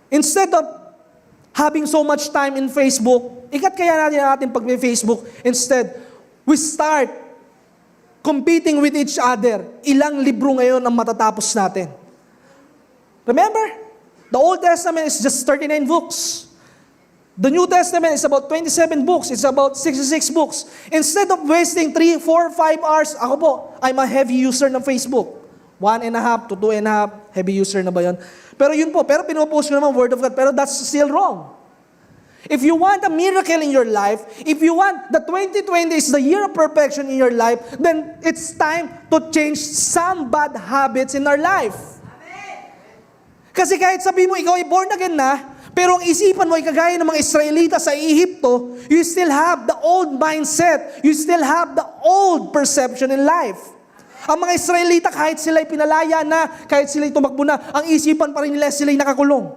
Speaker 1: Instead of having so much time in Facebook, ikat kaya natin ang ating pag-Facebook. Instead, we start competing with each other. Ilang libro ngayon ang matatapos natin? Remember, the Old Testament is just 39 books. The New Testament is about 27 books. It's about 66 books. Instead of wasting 3, 4, 5 hours, ako po, I'm a heavy user ng Facebook. 1.5 to 2.5, heavy user na ba yun? Pero yun po, pero pinopost ko naman Word of God, pero that's still wrong. If you want a miracle in your life, if you want the 2020 is the year of perfection in your life, then it's time to change some bad habits in our life. Kasi kahit sabi mo, ikaw ay born again na, pero ang isipan mo ay kagaya ng mga Israelita sa Ehipto, you still have the old mindset, you still have the old perception in life. Ang mga Israelita, kahit sila'y pinalaya na, kahit sila'y tumakbo na, ang isipan pa rin nila sila'y nakakulong.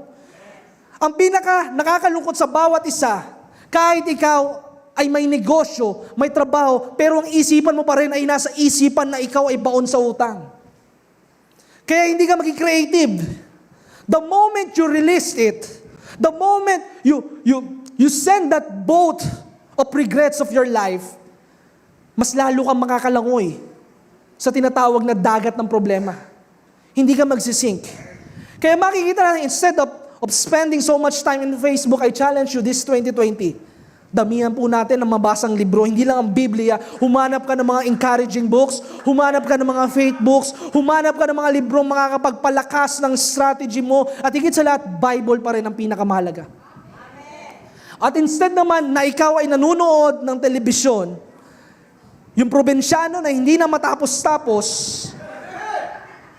Speaker 1: Ang pinaka nakakalungkot sa bawat isa, kahit ikaw ay may negosyo, may trabaho, pero ang isipan mo pa rin ay nasa isipan na ikaw ay baon sa utang. Kaya hindi ka maging creative. The moment you release it, the moment you send that boat of regrets of your life, mas lalo kang makakalangoy sa tinatawag na dagat ng problema. Hindi ka magsisink. Kaya makikita natin, instead of spending so much time in Facebook, I challenge you this 2020. Damihan po natin ng mabasang libro, hindi lang ang Biblia. Humanap ka ng mga encouraging books, humanap ka ng mga faith books, humanap ka ng mga librong makakapagpalakas ng strategy mo, at higit sa lahat, Bible pa rin ang pinakamahalaga. At instead naman na ikaw ay nanonood ng telebisyon, yung probinsyano na hindi na matapos-tapos,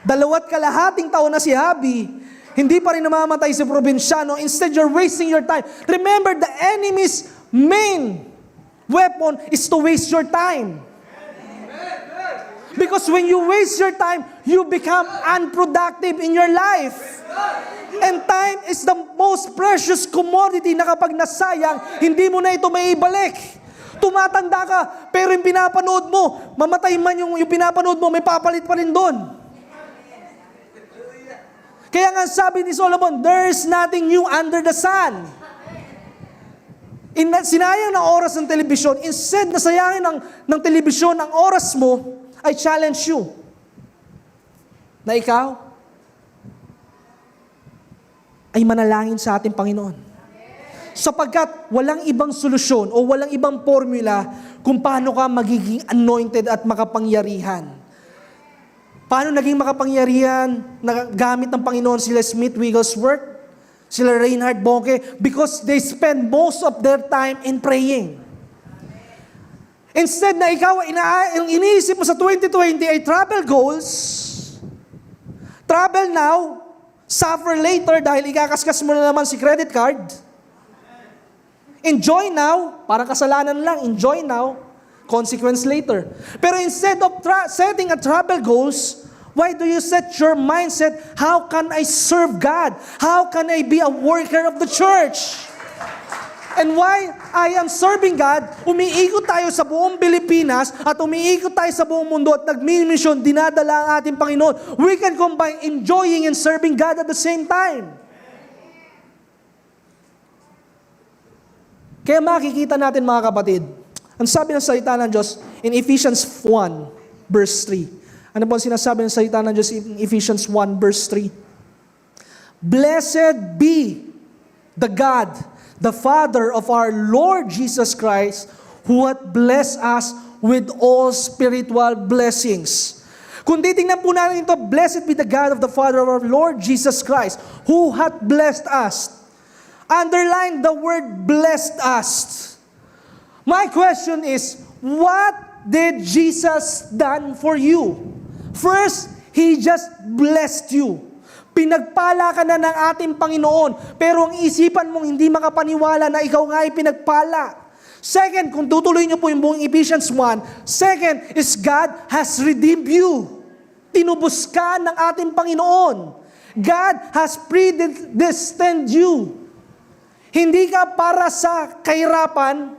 Speaker 1: 2.5 taon na si Habi, hindi pa rin namamatay si probinsyano, instead you're wasting your time. Remember, the enemy's main weapon is to waste your time. Because when you waste your time, you become unproductive in your life. And time is the most precious commodity na kapag nasayang, hindi mo na ito maibalik. Tumatanda ka, pero yung pinapanood mo, mamatay man yung pinapanood mo, may papalit pa rin doon. Kaya nga sabi ni Solomon, there is nothing new under the sun. Sinayang ng oras ng telebisyon, instead na sayangin ng telebisyon ang oras mo, I challenge you na ikaw ay manalangin sa ating Panginoon. Sapagkat walang ibang solusyon o walang ibang formula kung paano ka magiging anointed at makapangyarihan. Paano naging makapangyarihan na gamit ng Panginoon sila Smith Wigglesworth, sila Reinhard Bonnke? Because they spend most of their time in praying. Instead na ikaw, ang iniisip mo sa 2020 ay travel goals, travel now, suffer later dahil ikakaskas mo na naman si credit card. Enjoy now, parang kasalanan lang, enjoy now, consequence later. Pero instead of setting a travel goals, why do you set your mindset, how can I serve God? How can I be a worker of the church? And why I am serving God, umiikot tayo sa buong Pilipinas at umiikot tayo sa buong mundo at nagmi-mission, dinadala ang ating Panginoon. We can combine enjoying and serving God at the same time. Kaya makikita natin mga kapatid, ang sabi ng salita ng Diyos in Ephesians 1 verse 3. Ano po ang sinasabi ng salita ng Diyos in Ephesians 1 verse 3? Blessed be the God, the Father of our Lord Jesus Christ, who hath blessed us with all spiritual blessings. Kung titingnan po natin ito, blessed be the God of the Father of our Lord Jesus Christ, who hath blessed us. Underline the word blessed us. My question is, what did Jesus done for you? First, He just blessed you. Pinagpala ka na ng ating Panginoon, pero ang isipan mong hindi makapaniwala na ikaw nga ay pinagpala. Second, kung tutuloy niyo po yung buong Ephesians 1, second is God has redeemed you. Tinubos ka ng ating Panginoon. God has predestined you. Hindi ka para sa kahirapan,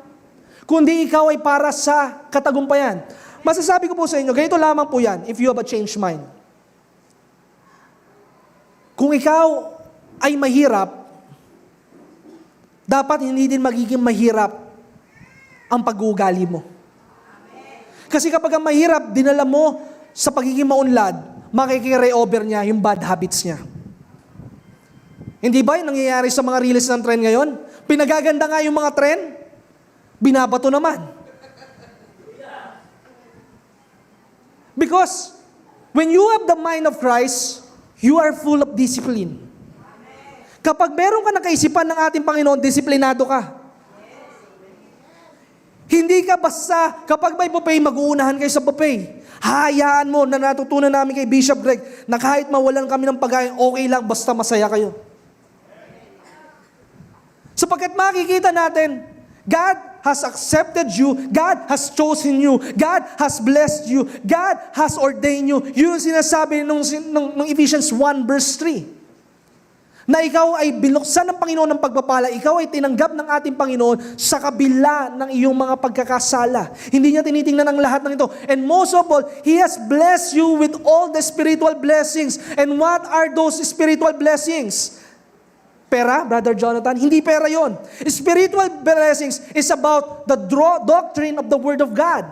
Speaker 1: kundi ikaw ay para sa katagumpayan. Masasabi ko po sa inyo, ganito lamang po yan, if you have a changed mind. Kung ikaw ay mahirap, dapat hindi din magiging mahirap ang pag-uugali mo. Kasi kapag ang mahirap, dinala mo sa pagiging maunlad, makikire-over niya yung bad habits niya. Hindi ba yung nangyayari sa mga release ng trend ngayon? Pinagaganda nga yung mga trend, binabato naman. Because when you have the mind of Christ, you are full of discipline. Kapag meron ka ng kaisipan ng ating Panginoon, disiplinado ka. Hindi ka basta, kapag may buffet, mag-uunahan kayo sa buffet. Hayaan mo na natutunan namin kay Bishop Greg na kahit mawalan kami ng pagkain, okay lang, basta masaya kayo. Sapagkat makikita natin, God has accepted you, God has chosen you, God has blessed you, God has ordained you. Yun yung sinasabi nung Ephesians 1 verse 3. Na ikaw ay binuksan ng Panginoon ng pagpapala, ikaw ay tinanggap ng ating Panginoon sa kabila ng iyong mga pagkakasala. Hindi niya tinitingnan ang lahat ng ito. And most of all, He has blessed you with all the spiritual blessings. And what are those spiritual blessings? Pera, Brother Jonathan? Hindi pera yon. Spiritual blessings is about the doctrine of the Word of God.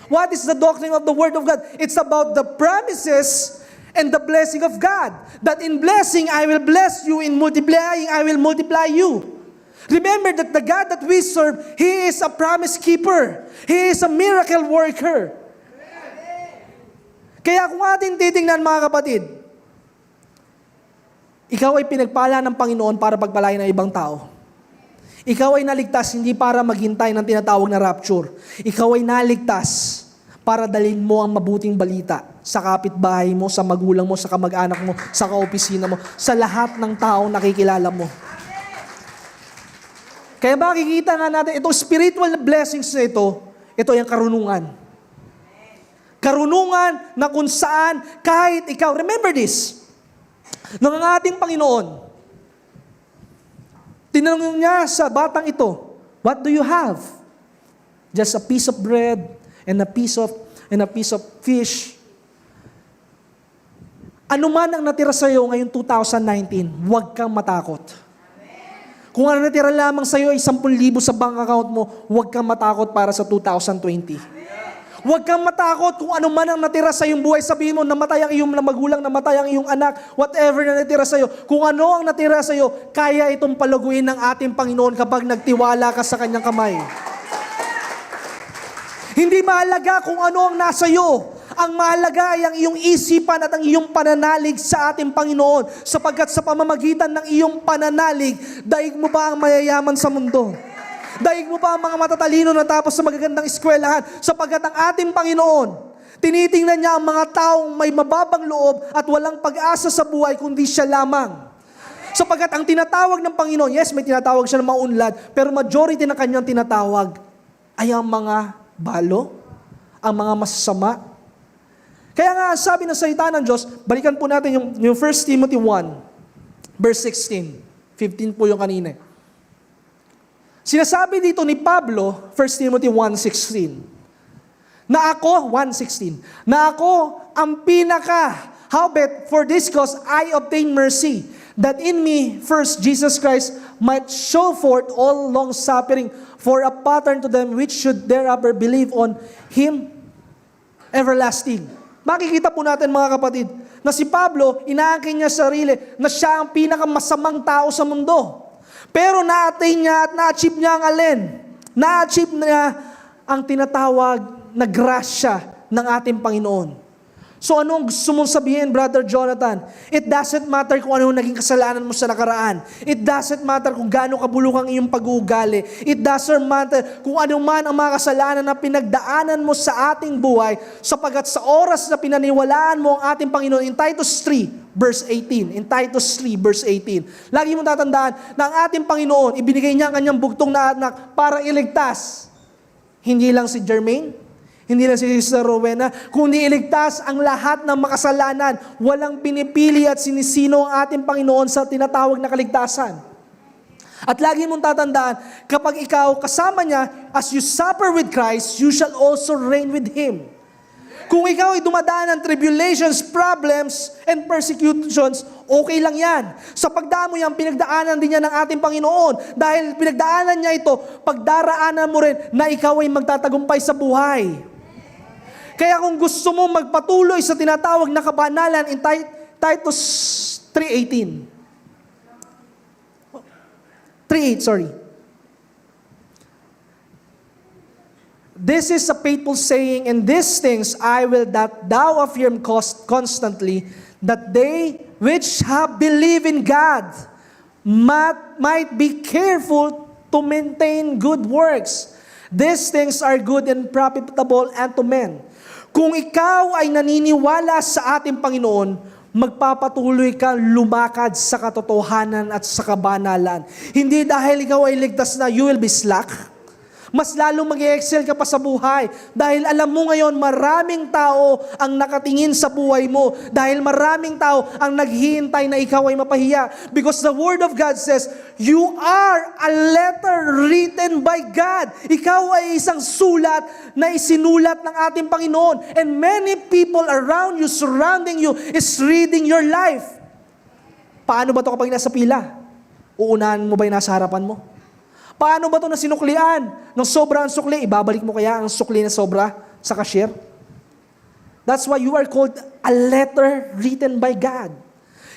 Speaker 1: What is the doctrine of the Word of God? It's about the promises and the blessing of God. That in blessing, I will bless you. In multiplying, I will multiply you. Remember that the God that we serve, He is a promise keeper. He is a miracle worker. Kaya kung atin titingnan mga kapatid, ikaw ay pinagpala ng Panginoon para pagpalain ng ibang tao. Ikaw ay naligtas hindi para maghintay ng tinatawag na rapture. Ikaw ay naligtas para dalhin mo ang mabuting balita sa kapitbahay mo, sa magulang mo, sa kamag-anak mo, sa kaopisina mo, sa lahat ng taong nakikilala mo. Kaya makikita nga natin, itong spiritual blessings na ito yung karunungan. Karunungan na kung saan kahit ikaw, remember this, ng ating Panginoon, tinanong niya sa batang ito, what do you have? Just a piece of bread and a piece of fish. Ano man ang natira sa iyo ngayong 2019, huwag kang matakot. Kung ano natira lamang sa iyo ay 10,000 sa bank account mo, huwag kang matakot para sa 2020. Huwag kang matakot kung ano man ang natira sa iyong buhay. Sabihin mo, namatay ang iyong magulang, namatay ang iyong anak, whatever na natira sa iyo. Kung ano ang natira sa iyo, kaya itong palaguin ng ating Panginoon kapag nagtiwala ka sa Kanyang kamay. Hindi mahalaga kung ano ang nasa iyo. Ang mahalaga ay ang iyong isipan at ang iyong pananalig sa ating Panginoon. Sapagkat sa pamamagitan ng iyong pananalig, daig mo ba ang mayayaman sa mundo? Daig mo ba ang mga matatalino na tapos sa magagandang eskwelahan? Sapagkat ang ating Panginoon, tinitingnan niya ang mga taong may mababang loob at walang pag-asa sa buhay kundi siya lamang. Sapagkat ang tinatawag ng Panginoon, yes, may tinatawag siya ng maunlad, pero majority ng kanyang tinatawag ay ang mga balo, ang mga masasama. Kaya nga, sabi ng salita ng Diyos, balikan po natin yung 1 Timothy 1, verse 16. 15 po yung kanina. Sinasabi dito ni Pablo, 1 Timothy 1:16, na ako, 1:16, na ako ang pinaka, howbeit for this cause I obtain mercy, that in me first Jesus Christ might show forth all long suffering for a pattern to them which should thereafter believe on Him everlasting. Makikita po natin mga kapatid, na si Pablo, inaangkin niya sarili na siya ang pinakamasamang tao sa mundo. Pero na-attain niya at na-achieve niya ang alin? Na-achieve niya ang tinatawag na grasya ng ating Panginoon. So ano ang gusto mong sabihin, Brother Jonathan? It doesn't matter kung ano naging kasalanan mo sa nakaraan. It doesn't matter kung gaano kabulok ang iyong pag-uugali. It doesn't matter kung ano man ang mga kasalanan na pinagdaanan mo sa ating buhay, sapagat sa oras na pinaniwalaan mo ang ating Panginoon, in Titus 3, verse 18. In Titus 3, verse 18. Lagi mong tatandaan na ang ating Panginoon, ibinigay niya ang kanyang bugtong na anak para iligtas. Hindi lang si Jermaine, hindi lang si Sister Rowena, kundi iligtas ang lahat ng makasalanan. Walang pinipili at sinisino ang ating Panginoon sa tinatawag na kaligtasan. At lagi mong tatandaan, kapag ikaw kasama niya, as you suffer with Christ, you shall also reign with Him. Kung ikaw ay dumadaan ng tribulations, problems, and persecutions, okay lang yan. Sa pagdaan mo yan, pinagdaanan din yan ng ating Panginoon. Dahil pinagdaanan niya ito, pagdaraanan mo rin na ikaw ay magtatagumpay sa buhay. Kaya kung gusto mo magpatuloy sa tinatawag na kabanalan in Titus 3:18. 3:8, sorry. This is a faithful saying, and these things I will that thou affirm constantly, that they which have believed in God might be careful to maintain good works. These things are good and profitable unto men. Kung ikaw ay naniniwala sa ating Panginoon, magpapatuloy ka lumakad sa katotohanan at sa kabanalan. Hindi dahil ikaw ay ligtas na you will be slack. Mas lalong mag-excel ka pa sa buhay. Dahil alam mo ngayon, maraming tao ang nakatingin sa buhay mo. Dahil maraming tao ang naghihintay na ikaw ay mapahiya. Because the Word of God says, you are a letter written by God. Ikaw ay isang sulat na isinulat ng ating Panginoon. And many people around you, surrounding you, is reading your life. Paano ba ito kapag nasa pila? Uunahan mo ba yung nasa harapan mo? Paano ba ito na sinuklian? Nung sobra ang sukli, ibabalik mo kaya ang sukli na sobra sa cashier? That's why you are called a letter written by God.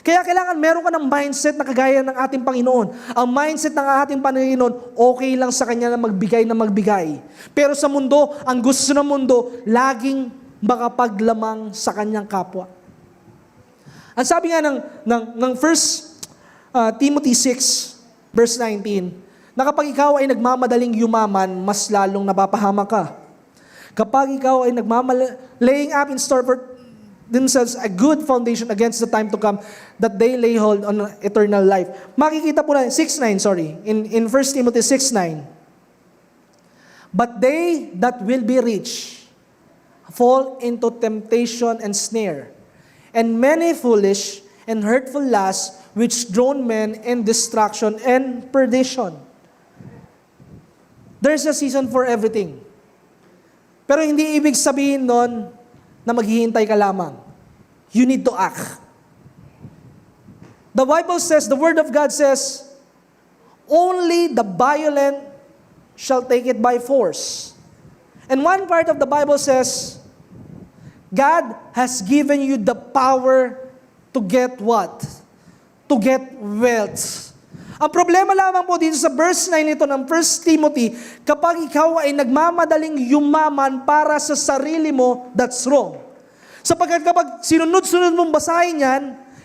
Speaker 1: Kaya kailangan meron ka ng mindset na kagaya ng ating Panginoon. Ang mindset ng ating Panginoon, okay lang sa Kanya na magbigay. Pero sa mundo, ang gusto ng mundo, laging makapaglamang sa Kanyang kapwa. Ang sabi nga ng 1 Timothy 6, verse 19, na kapag ikaw ay nagmamadaling yumaman, mas lalong napapahamak ka. Kapag ikaw ay laying up in store for themselves a good foundation against the time to come, that they lay hold on eternal life. Makikita po na, 6:9, sorry, in 1 Timothy 6:9. But they that will be rich fall into temptation and snare, and many foolish and hurtful lusts, which drown men in destruction and perdition. There's a season for everything. Pero hindi ibig sabihin nun na maghihintay ka lamang. You need to act. The Bible says, the Word of God says, only the violent shall take it by force. And one part of the Bible says, God has given you the power to get what? To get wealth. Ang problema lamang po dito sa verse 9 nito ng 1 Timothy, kapag ikaw ay nagmamadaling yumaman para sa sarili mo, that's wrong. Sapagkat kapag sinunod-sunod mong basahin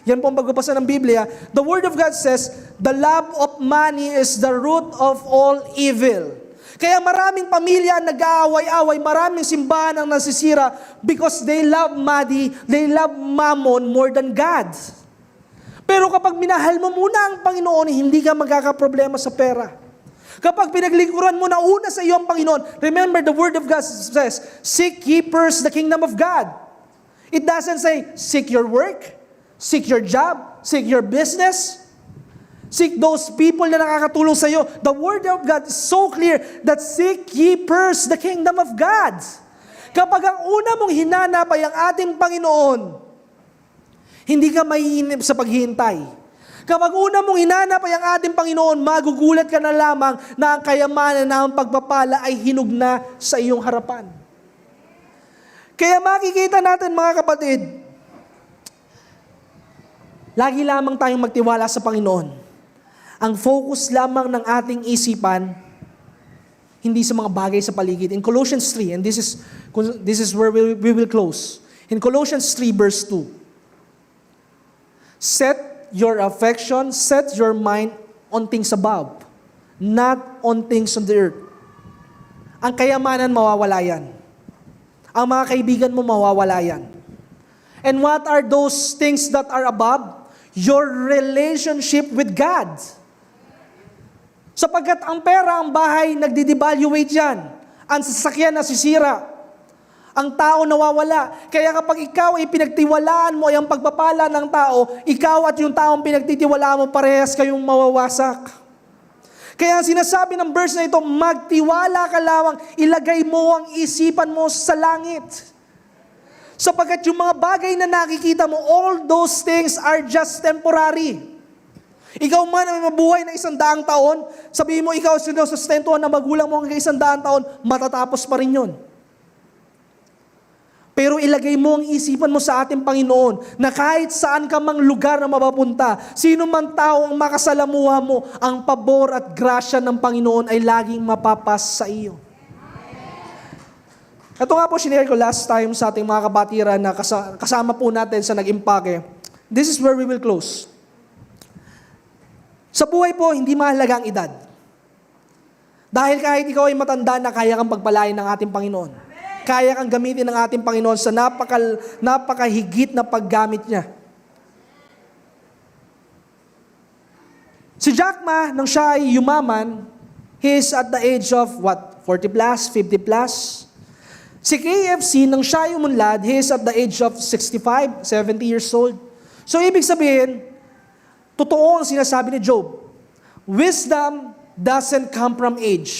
Speaker 1: yan po ang pagbabasa ng Biblia, the Word of God says, the love of money is the root of all evil. Kaya maraming pamilya ang nag-aaway-away, maraming simbahan ang nasisira because they love money, they love mammon more than God. Pero kapag minahal mo muna ang Panginoon, hindi ka magkakaproblema sa pera. Kapag pinaglingkuran mo na una sa iyo ang Panginoon, remember the Word of God says, seek ye first the kingdom of God. It doesn't say, seek your work, seek your job, seek your business, seek those people na nakakatulong sa iyo. The Word of God is so clear that seek ye first the kingdom of God. Kapag ang una mong hinanap ay ang ating Panginoon, hindi ka maiinip sa paghihintay. Kapag una mong hinanap ay ang ating Panginoon, magugulat ka na lamang na ang kayamanan na ang pagpapala ay hinug na sa iyong harapan. Kaya makikita natin mga kapatid, lagi lamang tayong magtiwala sa Panginoon. Ang focus lamang ng ating isipan, hindi sa mga bagay sa paligid. In Colossians 3, and this is where we will close. In Colossians 3 verse 2, set your affection, set your mind on things above, not on things on the earth. Ang kayamanan, mawawala yan. Ang mga kaibigan mo, mawawala yan. And what are those things that are above? Your relationship with God. Sapagkat ang pera, ang bahay, nagdi-devaluate yan. Ang sasakyan nasisira. Ang tao nawawala. Kaya kapag ikaw ay pinagtiwalaan mo ay ang pagpapala ng tao, ikaw at yung taong pinagtitiwalaan mo, parehas kayong mawawasak. Kaya ang sinasabi ng verse na ito, magtiwala ka lamang, ilagay mo ang isipan mo sa langit. Sapagkat yung mga bagay na nakikita mo, all those things are just temporary. Ikaw man ay mabuhay na 100 taon, sabihin mo ikaw sinusustentuhan na magulang mo hanggang 100 taon, matatapos pa rin yun. Pero ilagay mo ang isipan mo sa ating Panginoon na kahit saan ka mang lugar na mapapunta, sino man tao ang makasalamuha mo, ang pabor at grasya ng Panginoon ay laging mapapas sa iyo. Ito nga po, sinare ko last time sa ating mga kabatiran na kasama po natin sa nag-impake. This is where we will close. Sa buhay po, hindi mahalaga ang edad. Dahil kahit ikaw ay matanda na, kaya kang pagpalain ng ating Panginoon. Kaya kang gamitin ng ating Panginoon sa napakahigit na paggamit niya. Si Jack Ma, nang siya ay yumaman, he is at the age of what? 40 plus, 50 plus. Si KFC, nang siya ay umunlad, he is at the age of 65, 70 years old. So ibig sabihin, totoo ang sinasabi ni Job. Wisdom doesn't come from age.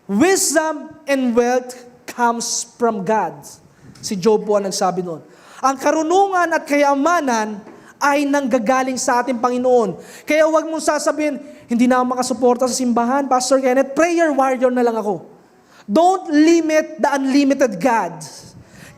Speaker 1: Wisdom and wealth comes from God. Si Job po ang nagsabi noon. Ang karunungan at kayamanan ay nanggagaling sa ating Panginoon. Kaya huwag mong sasabihin, hindi na ako makasuporta sa simbahan, Pastor Kenneth, prayer warrior na lang ako. Don't limit the unlimited God.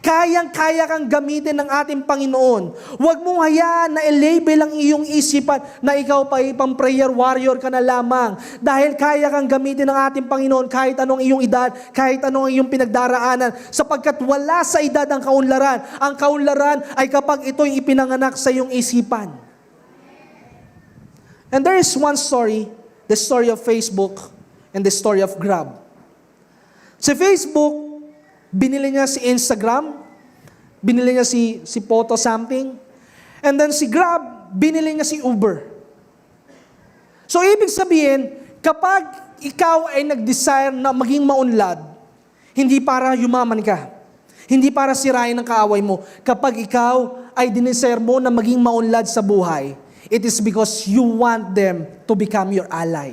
Speaker 1: Kayang-kaya kang gamitin ng ating Panginoon. Huwag mong hayaan na i-label ang iyong isipan na ikaw pa ipang prayer warrior ka na lamang. Dahil kaya kang gamitin ng ating Panginoon kahit anong iyong edad, kahit anong iyong pinagdaraanan. Sapagkat wala sa edad ang kaunlaran. Ang kaunlaran ay kapag ito'y ipinanganak sa iyong isipan. And there is one story, the story of Facebook and the story of Grab. Sa Facebook, binili niya si Instagram, binili niya si Photo something, and then si Grab, binili niya si Uber. So ibig sabihin, kapag ikaw ay nag-desire na maging maunlad, hindi para yumaman ka, hindi para sirain ang kaaway mo. Kapag ikaw ay dinesire mo na maging maunlad sa buhay, it is because you want them to become your ally.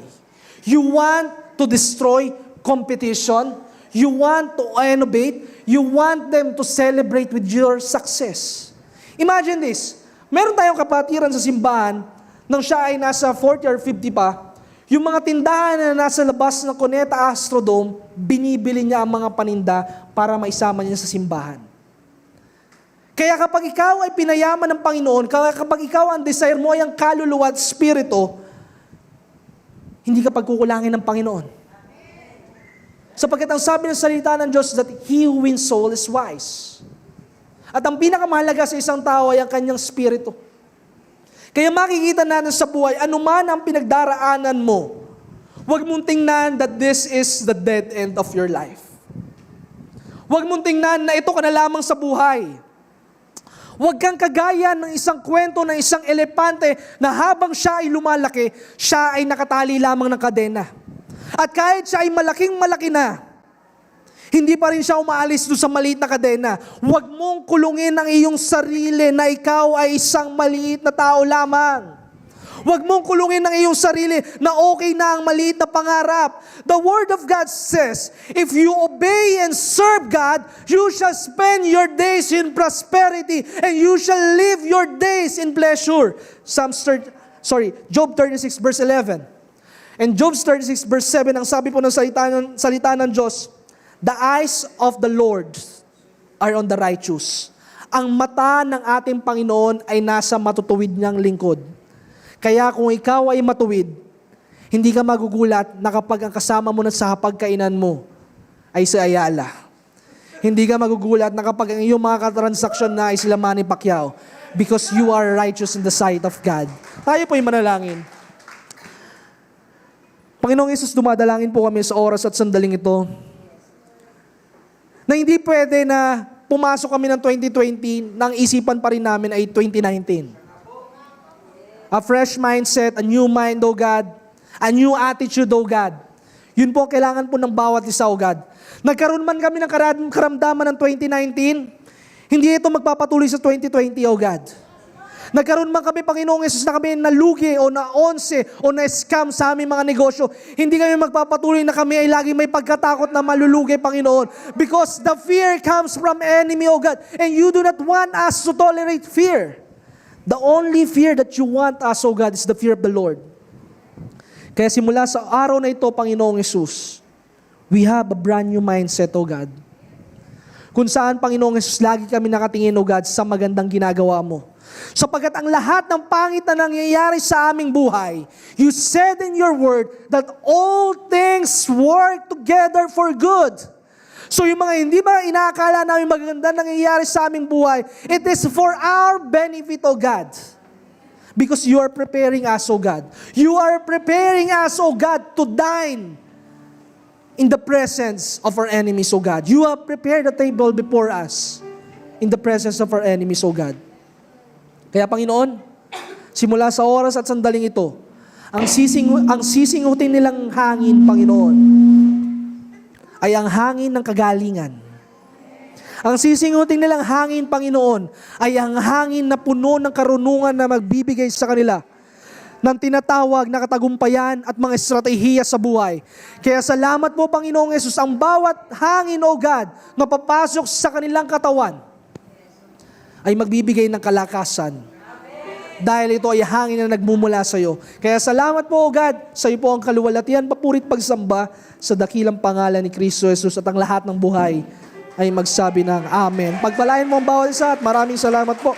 Speaker 1: You want to destroy competition. You want to innovate. You want them to celebrate with your success. Imagine this. Meron tayong kapatiran sa simbahan nang siya ay nasa 40 or 50 pa. Yung mga tindahan na nasa labas ng Cuneta Astrodome, binibili niya ang mga paninda para maisama niya sa simbahan. Kaya kapag ikaw ay pinayaman ng Panginoon, kapag ikaw ang desire mo ay ang kaluluwa at spirito, hindi ka pagkukulangin ng Panginoon. Sapagkat ang sabi ng salita ng Diyos that he who wins soul is wise. At ang pinakamahalaga sa isang tao ay ang kanyang spirito. Kaya makikita natin sa buhay, anuman ang pinagdaraanan mo, huwag mong tingnan that this is the dead end of your life. Huwag mong tingnan na ito ka na lamang sa buhay. Huwag kang kagaya ng isang kwento ng isang elepante na habang siya ay lumalaki, siya ay nakatali lamang ng kadena. At kahit siya ay malaking-malaki na, hindi pa rin siya umaalis doon sa maliit na kadena. Huwag mong kulungin ang iyong sarili na ikaw ay isang maliit na tao lamang. Huwag mong kulungin ang iyong sarili na okay na ang maliit na pangarap. The Word of God says, if you obey and serve God, you shall spend your days in prosperity and you shall live your days in pleasure. Job 36 verse 11. And Job 36 verse 7, ang sabi po ng salita ng Diyos, the eyes of the Lord are on the righteous. Ang mata ng ating Panginoon ay nasa matutuwid niyang lingkod. Kaya kung ikaw ay matuwid, hindi ka magugulat na kapag ang kasama mo na sa hapagkainan mo ay si Ayala. Hindi ka magugulat na kapag ang iyong mga katransaksyon na ay sila Manny Pacquiao because you are righteous in the sight of God. Tayo po yung manalangin. Panginoong Yesus, dumadalangin po kami sa oras at sandaling ito na hindi pwede na pumasok kami ng 2020 nang isipan pa rin namin ay 2019. A fresh mindset, a new mind, O God, a new attitude, O God. Yun po kailangan po ng bawat isa, O God. Nagkaroon man kami ng karamdaman ng 2019, hindi ito magpapatuloy sa 2020, O God. Nagkaroon man kami, Panginoong Yesus, na kami nalugi o na-onse o na-scam sa aming mga negosyo, hindi kami magpapatuloy na kami ay lagi may pagkatakot na malulugi, Panginoon. Because the fear comes from enemy, O God. And you do not want us to tolerate fear. The only fear that you want us, O God, is the fear of the Lord. Kaya simula sa araw na ito, Panginoong Yesus, we have a brand new mindset, O God. Kung saan, Panginoong Yesus, lagi kami nakatingin, O God, sa magandang ginagawa mo. Sapagkat ang lahat ng pangit na nangyayari sa aming buhay, you said in your word that all things work together for good. So yung mga hindi ba inaakala namin maganda nangyayari sa aming buhay, it is for our benefit, O God. Because you are preparing us, O God. You are preparing us, O God, to dine in the presence of our enemies, O God. You have prepared a table before us in the presence of our enemies, O God. Kaya Panginoon, simula sa oras at sandaling ito, ang sisingutin nilang hangin, Panginoon, ay ang hangin ng kagalingan. Ang sisingutin nilang hangin, Panginoon, ay ang hangin na puno ng karunungan na magbibigay sa kanila ng tinatawag na katagumpayan at mga estratehiya sa buhay. Kaya salamat mo, Panginoong Yesus, ang bawat hangin, O God, na papasok sa kanilang katawan, ay magbibigay ng kalakasan. Dahil ito ay hangin na nagmumula sa iyo. Kaya salamat po, O God, sa iyo po ang kaluwalhatian, papurit, pagsamba sa dakilang pangalan ni Kristo Jesus at ang lahat ng buhay ay magsabi ng Amen. Pagpalain mo ang bawat isa at maraming salamat po.